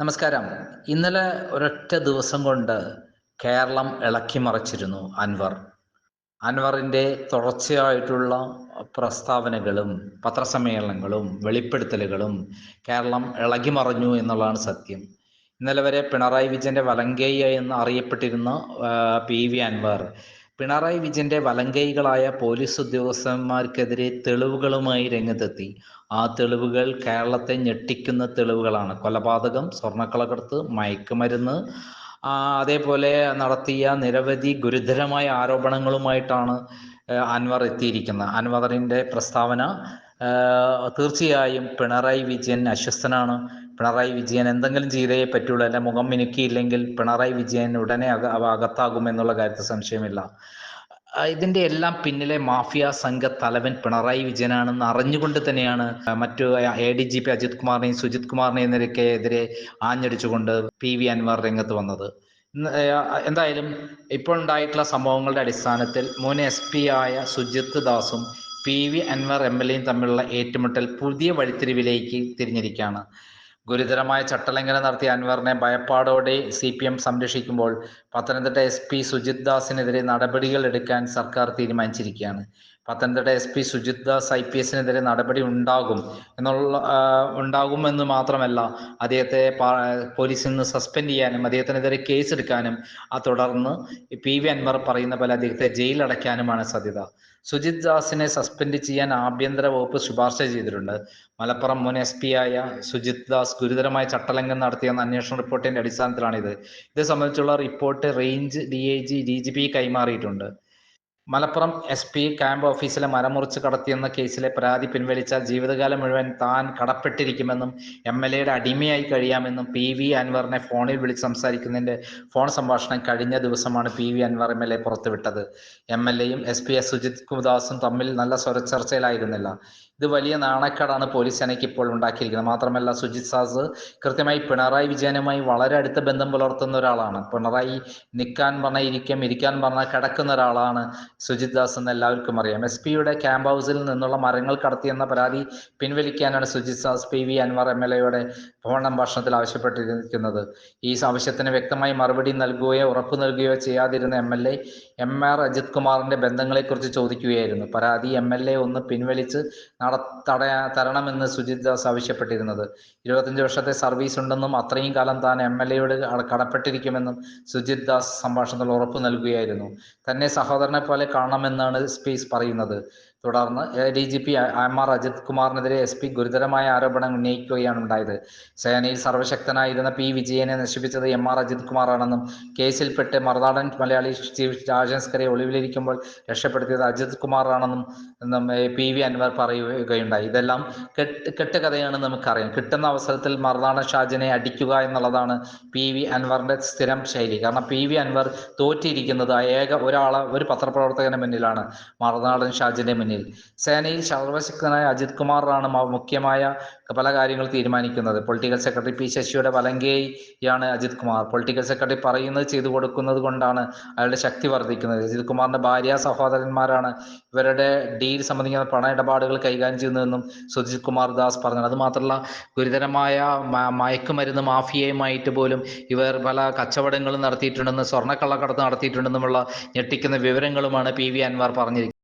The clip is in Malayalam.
നമസ്കാരം. ഇന്നലെ ഒരൊറ്റ ദിവസം കൊണ്ട് കേരളം ഇളക്കിമറിച്ചിരുന്നു അൻവർ. അൻവറിൻ്റെ തുടർച്ചയായിട്ടുള്ള പ്രസ്താവനകളും പത്രസമ്മേളനങ്ങളും വെളിപ്പെടുത്തലുകളും കേരളം ഇളകിമറിഞ്ഞു എന്നുള്ളതാണ് സത്യം. ഇന്നലെ വരെ പിണറായി വിജയൻ്റെ വലങ്കൈ എന്ന് അറിയപ്പെട്ടിരുന്ന പി വി അൻവർ പിണറായി വിജയൻ്റെ വലങ്കൈകളായ പോലീസ് ഉദ്യോഗസ്ഥന്മാർക്കെതിരെ തെളിവുകളുമായി രംഗത്തെത്തി. ആ തെളിവുകൾ കേരളത്തെ ഞെട്ടിക്കുന്ന തെളിവുകളാണ്. കൊലപാതകം, സ്വർണ്ണക്കള്ളക്കടത്ത്, മയക്കുമരുന്ന്, അതേപോലെ നടത്തിയ നിരവധി ഗുരുതരമായ ആരോപണങ്ങളുമായിട്ടാണ് അൻവർ എത്തിയിരിക്കുന്നത്. അൻവറിൻ്റെ പ്രസ്താവന തീർച്ചയായും പിണറായി വിജയൻ അസ്വസ്ഥനാണ്. പിണറായി വിജയൻ എന്തെങ്കിലും ചെയ്തേ പറ്റുള്ളൂ, അല്ല മുഖം മിനുക്കിയില്ലെങ്കിൽ പിണറായി വിജയൻ ഉടനെ അകത്താകുമെന്നുള്ള കാര്യത്തിൽ സംശയമില്ല. ഇതിൻ്റെ എല്ലാം പിന്നിലെ മാഫിയ സംഘ തലവൻ പിണറായി വിജയനാണെന്ന് അറിഞ്ഞുകൊണ്ട് തന്നെയാണ് മറ്റു ADGP അജിത് കുമാറിനെയും സുജിത് കുമാറിനെയും എതിരെ ആഞ്ഞടിച്ചുകൊണ്ട് പി വി അൻവർ രംഗത്ത് വന്നത്. എന്തായാലും ഇപ്പോൾ ഉണ്ടായിട്ടുള്ള സംഭവങ്ങളുടെ അടിസ്ഥാനത്തിൽ മുൻ SP ആയ സുജിത് ദാസും പി വി അൻവർ MLAയും തമ്മിലുള്ള ഏറ്റുമുട്ടൽ പുതിയ വഴിത്തിരിവിലേക്ക് തിരിഞ്ഞിരിക്കുകയാണ്. ഗുരുതരമായ ചട്ടലംഘനം നടത്തിയ അൻവറിനെ ഭയപ്പാടോടെ CPM സംരക്ഷിക്കുമ്പോൾ പത്തനംതിട്ട SP സുജിത് ദാസിനെതിരെ നടപടികൾ എടുക്കാൻ സർക്കാർ തീരുമാനിച്ചിരിക്കുകയാണ്. പത്തനംതിട്ട SP സുജിത് ദാസ് IPSനെതിരെ നടപടി ഉണ്ടാകുമെന്ന് മാത്രമല്ല, അദ്ദേഹത്തെ പോലീസിൽ നിന്ന് സസ്പെൻഡ് ചെയ്യാനും അദ്ദേഹത്തിനെതിരെ കേസെടുക്കാനും തുടർന്ന് പി വി അൻവർ പറയുന്ന പോലെ അദ്ദേഹത്തെ ജയിലടയ്ക്കാനുമാണ് സാധ്യത. സുജിത് ദാസിനെ സസ്പെൻഡ് ചെയ്യാൻ ആഭ്യന്തര വകുപ്പ് ശുപാർശ ചെയ്തിട്ടുണ്ട്. മലപ്പുറം മുൻ SP ആയ സുജിത് ദാസ് ഗുരുതരമായ ചട്ടലംഘനം നടത്തിയെന്ന അന്വേഷണ റിപ്പോർട്ടിന്റെ അടിസ്ഥാനത്തിലാണിത്. ഇത് സംബന്ധിച്ചുള്ള റിപ്പോർട്ട് റേഞ്ച് DIG DGP കൈമാറിയിട്ടുണ്ട്. മലപ്പുറം SP ക്യാമ്പ് ഓഫീസിലെ മരമുറിച്ച് കടത്തിയെന്ന കേസിലെ പരാതി പിൻവലിച്ചാൽ ജീവിതകാലം മുഴുവൻ താൻ കടപ്പെട്ടിരിക്കുമെന്നും MLAയുടെ അടിമയായി കഴിയാമെന്നും പി വി അൻവറിനെ ഫോണിൽ വിളിച്ച് സംസാരിക്കുന്നതിൻ്റെ ഫോൺ സംഭാഷണം കഴിഞ്ഞ ദിവസമാണ് പി വി അൻവർ MLA പുറത്തുവിട്ടത്. MLAയും SP സുജിത് ദാസും തമ്മിൽ നല്ല സ്വരച്ചർച്ചയിലായിരുന്നില്ല. ഇത് വലിയ നാണക്കേടാണ് പോലീസ് സേനയ്ക്ക് ഇപ്പോൾ ഉണ്ടാക്കിയിരിക്കുന്നത്. മാത്രമല്ല, സുജിത് ദാസ് കൃത്യമായി പിണറായി വിജയനുമായി വളരെ അടുത്ത ബന്ധം പുലർത്തുന്ന ഒരാളാണ്. പിണറായി നിൽക്കാൻ പറഞ്ഞാൽ ഇരിക്കും, ഇരിക്കാൻ പറഞ്ഞാൽ കിടക്കുന്ന ഒരാളാണ് സുജിത് ദാസ് എന്ന് എല്ലാവർക്കും അറിയാം. SP-യുടെ ക്യാമ്പ് ഹൗസിൽ നിന്നുള്ള മരങ്ങൾ കടത്തിയെന്ന പരാതി പിൻവലിക്കാനാണ് സുജിത് ദാസ് പി വി അൻവർ MLAയുടെ ഫോൺ സംഭാഷണത്തിൽ ആവശ്യപ്പെട്ടിരിക്കുന്നത്. ഈ ആവശ്യത്തിന് വ്യക്തമായി മറുപടി നൽകുകയോ ഉറപ്പു നൽകുകയോ ചെയ്യാതിരുന്ന MLA MR അജിത് കുമാറിന്റെ ബന്ധങ്ങളെക്കുറിച്ച് ചോദിക്കുകയായിരുന്നു. പരാതി MLA ഒന്ന് പിൻവലിച്ച് തരണമെന്ന് സുജിത് ദാസ് ആവശ്യപ്പെട്ടിരുന്നത്. 25 വർഷത്തെ സർവീസ് ഉണ്ടെന്നും അത്രയും കാലം താൻ MLAയോട് കടപ്പെട്ടിരിക്കുമെന്നും സുജിത് ദാസ് സംഭാഷണത്തിൽ ഉറപ്പു നൽകുകയായിരുന്നു. തന്നെ സഹോദരനെ പോലെ കാണണമെന്നാണ് സ്പീസ് പറയുന്നത്. തുടർന്ന് DGP MR അജിത് കുമാറിനെതിരെ SP ഗുരുതരമായ ആരോപണം ഉന്നയിക്കുകയാണ് ഉണ്ടായത്. സേനയിൽ സർവശക്തനായിരുന്ന P വിജയനെ നശിപ്പിച്ചത് MR അജിത് കുമാറാണെന്നും കേസിൽപ്പെട്ട് മറുനാടൻ മലയാളി ചീഫ് രാജൻസ്കരെ ഒളിവിലിരിക്കുമ്പോൾ രക്ഷപ്പെടുത്തിയത് അജിത് കുമാറാണെന്നും പി വി അൻവർ പറയുകയുണ്ടായി. ഇതെല്ലാം കെട്ടുകഥയാണെന്ന് നമുക്കറിയാം. കിട്ടുന്ന അവസരത്തിൽ മറുനാടൻ ഷാജിനെ അടിക്കുക എന്നുള്ളതാണ് പി വി അൻവറിന്റെ സ്ഥിരം ശൈലി. കാരണം പി വി അൻവർ തോറ്റിരിക്കുന്നത് ഒരു പത്രപ്രവർത്തകന്റെ മുന്നിലാണ്, മറുനാടൻ ഷാജിന്റെ മുന്നിൽ. സേനയിൽ സർവശക്തനായ അജിത് കുമാറാണ് മുഖ്യമായ പല കാര്യങ്ങൾ തീരുമാനിക്കുന്നത്. പൊളിറ്റിക്കൽ സെക്രട്ടറി P ശശിയുടെ വലങ്കയാണ് അജിത് കുമാർ. പൊളിറ്റിക്കൽ സെക്രട്ടറി പറയുന്നത് ചെയ്തു കൊടുക്കുന്നത് കൊണ്ടാണ് അയാളുടെ ശക്തി വർദ്ധിക്കുന്നത്. അജിത് കുമാറിന്റെ ഭാര്യ സഹോദരന്മാരാണ് ഇവരുടെ ഡീൽ സംബന്ധിക്കുന്ന പണ ഇടപാടുകൾ കൈകാര്യം ചെയ്യുന്നതെന്നും സുജിത് കുമാർ ദാസ് പറഞ്ഞു. അതുമാത്രമല്ല, ഗുരുതരമായ മയക്കുമരുന്ന് മാഫിയയുമായിട്ട് പോലും ഇവർ പല കച്ചവടങ്ങളും നടത്തിയിട്ടുണ്ടെന്ന്, സ്വർണ്ണക്കള്ളക്കടത്ത് നടത്തിയിട്ടുണ്ടെന്നുമുള്ള ഞെട്ടിക്കുന്ന വിവരങ്ങളുമാണ് പി വി അൻവർ പറഞ്ഞിരിക്കുന്നത്.